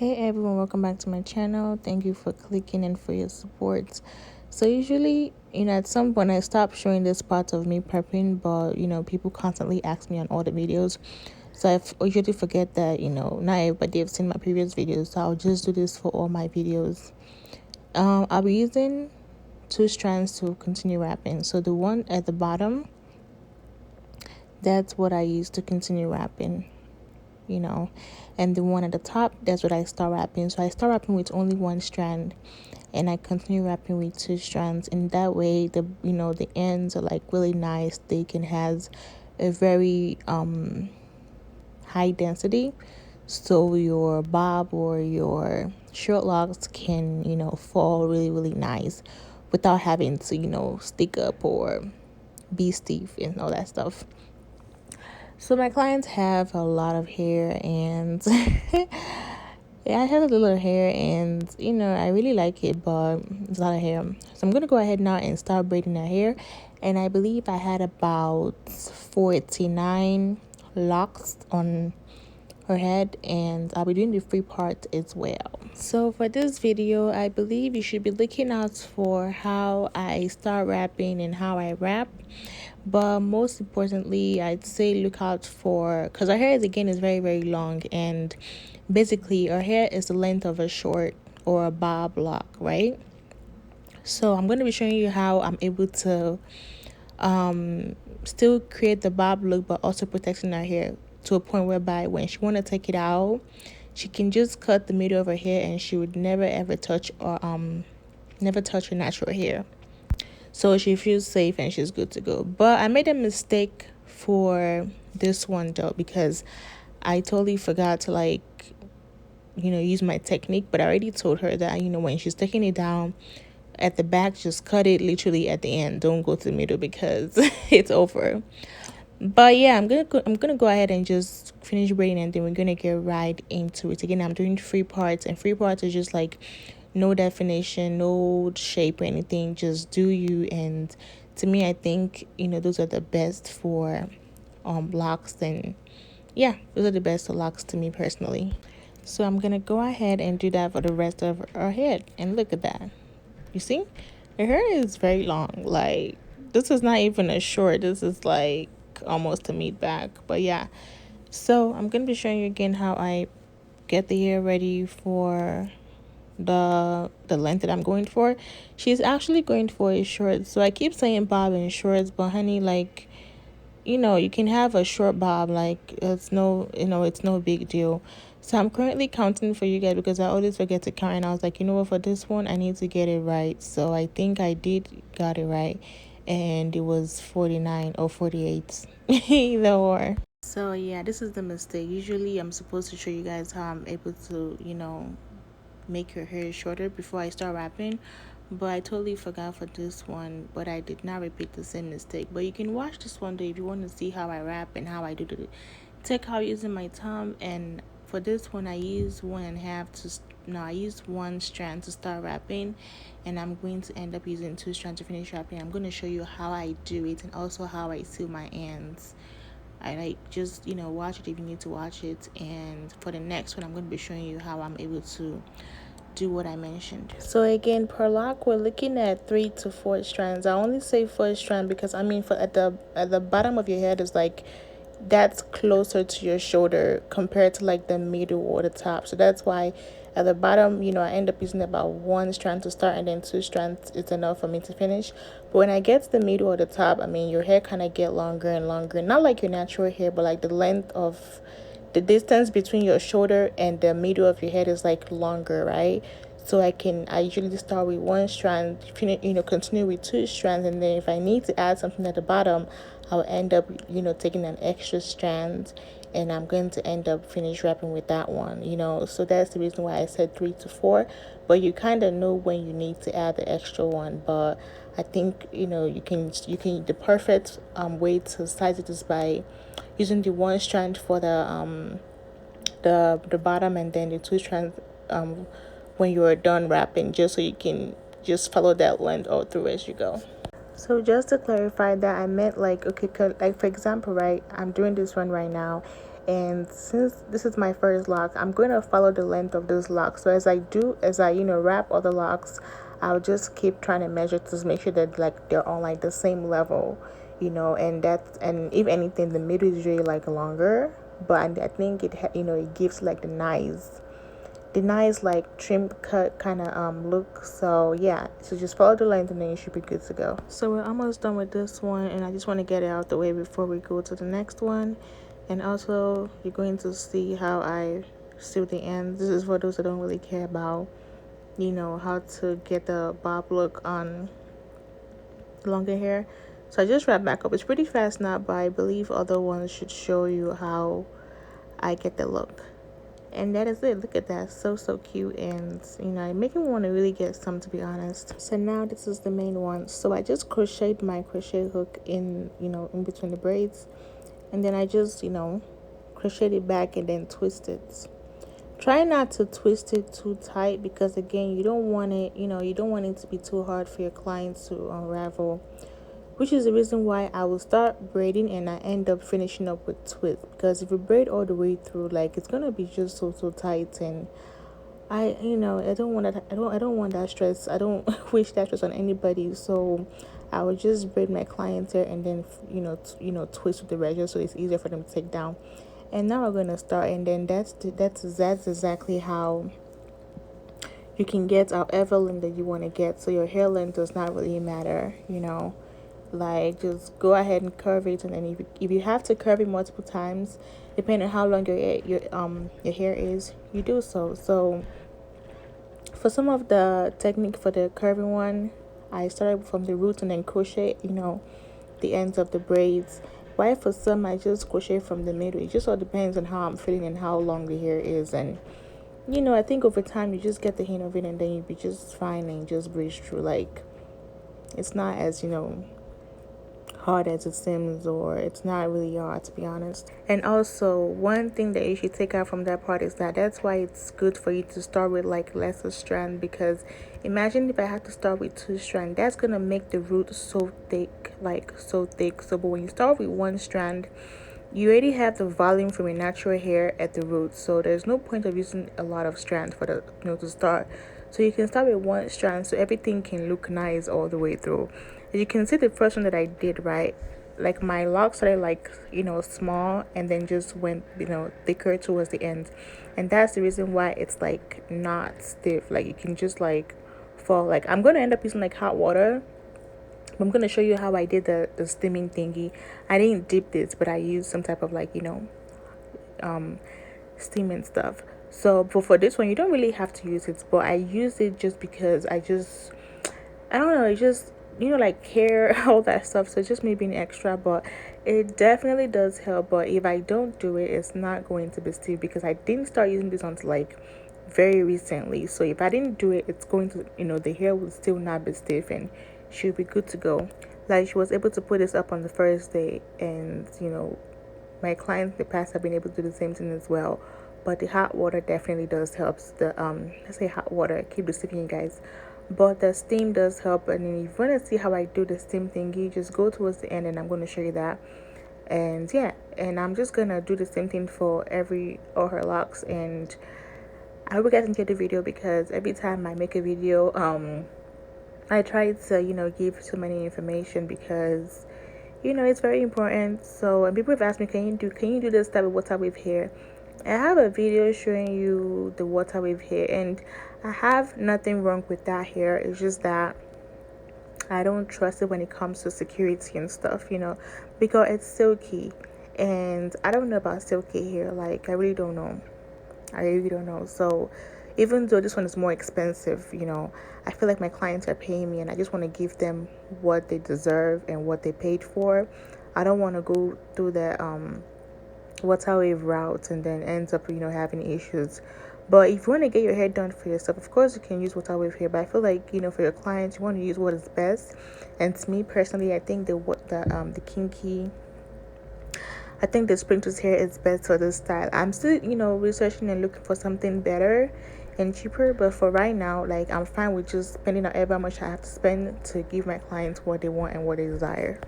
Hey everyone, welcome back to my channel. Thank you for clicking and for your support. So usually, at some point I stopped showing this part of me prepping, but people constantly ask me on all the videos. So I usually forget that, not everybody have seen my previous videos, so I'll just do this for all my videos. I'll be using 2 strands to continue wrapping. So the one at the bottom, that's what I use to continue wrapping. And the one at the top, that's what I start wrapping. So I start wrapping with only 1 strand and I continue wrapping with 2 strands, and that way the ends are like really nice, thick, and has a very high density, so your bob or your short locks can fall really nice without having to stick up or be stiff and all that stuff. So my clients have a lot of hair, and yeah, I have a little hair, and I really like it, but it's a lot of hair. So I'm gonna go ahead now and start braiding her hair, and I believe I had about 49 locks on her head, and I'll be doing the free part as well. So for this video, I believe you should be looking out for how I start wrapping and how I wrap. But most importantly, I'd say look out for, because her hair is very long, and basically her hair is the length of a short or a bob lock, right? So I'm going to be showing you how I'm able to still create the bob look, but also protecting her hair to a point whereby when she want to take it out, she can just cut the middle of her hair and she would never ever touch or never touch her natural hair. So she feels safe and she's good to go. But I made a mistake for this one though, because I totally forgot to use my technique. But I already told her that when she's taking it down at the back, just cut it literally at the end. Don't go to the middle because it's over. But yeah, I'm gonna go ahead and just finish braiding, and then we're gonna get right into it. Again, I'm doing 3 parts, and 3 parts is just like no definition, no shape or anything, just do you. And to me, I think those are the best for locks, and yeah, those are the best for locks to me personally. So I'm gonna go ahead and do that for the rest of her head, and look at that. You see, her hair is very long. Like, this is not even a short, this is like almost a mid back. But yeah, so I'm gonna be showing you again how I get the hair ready for the length that I'm going for. She's actually going for a short, so I keep saying bob and shorts, but honey, like, you can have a short bob, like it's no big deal. So I'm currently counting for you guys because I always forget to count, and I was like, what, for this one I need to get it right. So I think I got it right, and it was 49 or 48 either or. So yeah, this is the mistake. Usually I'm supposed to show you guys how I'm able to make her hair shorter before I start wrapping, but I totally forgot for this one. But I did not repeat the same mistake. But you can watch this one day if you want to see how I wrap and how I do the take out using my thumb. And for this one, I use 1.5 to I used 1 strand to start wrapping, and I'm going to end up using 2 strands to finish wrapping. I'm going to show you how I do it and also how I seal my ends. I just watch it if you need to watch it. And for the next one, I'm going to be showing you how I'm able to do what I mentioned. So again, per lock, we're looking at 3 to 4 strands. I only say 4 strand because at the bottom of your head is like, that's closer to your shoulder compared to like the middle or the top. So that's why at the bottom, I end up using about 1 strand to start, and then 2 strands is enough for me to finish. But when I get to the middle or the top, your hair kind of get longer and longer. Not like your natural hair, but like the length of the distance between your shoulder and the middle of your head is like longer, right? So I usually start with 1 strand, continue with 2 strands, and then if I need to add something at the bottom, I'll end up taking an extra strand, and I'm going to end up finish wrapping with that one. So that's the reason why I said 3 to 4. But you kind of know when you need to add the extra one. But I think you can the perfect way to size it is by using the 1 strand for the bottom, and then the 2 strands when you're done wrapping, just so you can just follow that length all through as you go. So just to clarify that, I meant like, okay, like for example, right, I'm doing this one right now, and since this is my first lock, I'm going to follow the length of this lock. So as I wrap other locks, I'll just keep trying to measure to make sure that like they're on like the same level, and if anything, the middle is really like longer, but I think it gives like the nice like trim cut kind of look. So yeah, so just follow the length and then you should be good to go. So we're almost done with this one, and I just want to get it out the way before we go to the next one. And also you're going to see how I sew the ends. This is for those that don't really care about how to get the bob look on longer hair. So I just wrap back up. It's pretty fast now, but I believe other ones should show you how I get the look. And that is it. Look at that. So cute. And it make me want to really get some, to be honest. So now this is the main one. So I just crocheted my crochet hook in between the braids, and then I just crocheted it back and then twist it. Try not to twist it too tight, because again, you don't want it to be too hard for your clients to unravel, which is the reason why I will start braiding and I end up finishing up with twist. Because if you braid all the way through, like, it's gonna be just so tight, and I don't want that. I don't want that stress. I don't wish that stress on anybody. So I would just braid my clients hair and then twist with the razor, so it's easier for them to take down. And now we're gonna start, and then that's exactly how you can get however length that you want to get. So your hair length does not really matter, like just go ahead and curve it, and then if you have to curve it multiple times, depending on how long your hair is, you do so. So for some of the technique for the curving one, I started from the roots and then crochet the ends of the braids. While for some, I just crochet from the middle. It just all depends on how I'm feeling and how long the hair is. And I think over time you just get the hang of it, and then you'll be just fine and just breeze through. Like, it's not as hard as it seems, or it's not really hard, to be honest. And also, one thing that you should take out from that part is that's why it's good for you to start with like lesser strand, because imagine if I have to start with 2 strand, that's gonna make the root so thick, but when you start with 1 strand, you already have the volume from your natural hair at the root, so there's no point of using a lot of strands for the to start. So you can start with 1 strand, so everything can look nice all the way through. As you can see, the first one that I did, right, like my locks started like small, and then just went thicker towards the end, and that's the reason why it's like not stiff. Like, you can just like fall. Like, I'm gonna end up using like hot water. I'm gonna show you how I did the steaming thingy. I didn't dip this, but I used some type of like steaming stuff. So for this one, you don't really have to use it, but I used it just because I don't know, it just like hair, all that stuff. So it's just me being extra, but it definitely does help. But if I don't do it, it's not going to be stiff, because I didn't start using this until like very recently. So if I didn't do it, it's going to the hair will still not be stiff, and she'll be good to go. Like, she was able to put this up on the first day, and my clients in the past have been able to do the same thing as well. But the hot water definitely does help. The let's say hot water, keep deceiving you guys, but the steam does help. And then if you want to see how I do the steam thingy, just go towards the end and I'm going to show you that. And yeah, and I'm just gonna do the same thing for all her locks. And I hope you guys enjoyed the video, because every time I make a video, I try to give so many information, because it's very important. So, and people have asked me, can you do this type of water wave hair? I have a video showing you the water wave hair, and I have nothing wrong with that hair. It's just that I don't trust it when it comes to security and stuff, because it's silky, and I don't know about silky hair. Like, I really don't know. So even though this one is more expensive, I feel like my clients are paying me, and I just want to give them what they deserve and what they paid for. I don't want to go through the water wave route and then ends up having issues. But if you want to get your hair done for yourself, of course you can use water wave hair, but I feel like for your clients, you want to use what is best. And to me personally, I think the kinky, I think the sprinklers hair is best for this style. I'm still researching and looking for something better. and cheaper. But for right now, like, I'm fine with just spending however much I have to spend to give my clients what they want and what they desire.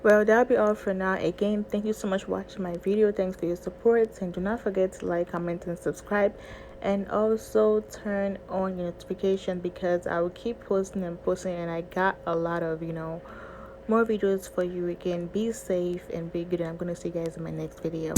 Well, that'll be all for now. Again, thank you so much for watching my video. Thanks for your support, and do not forget to like, comment, and subscribe, and also turn on your notification, because I will keep posting and posting, and I got a lot of more videos for you. Again, be safe and be good, and I'm gonna see you guys in my next video.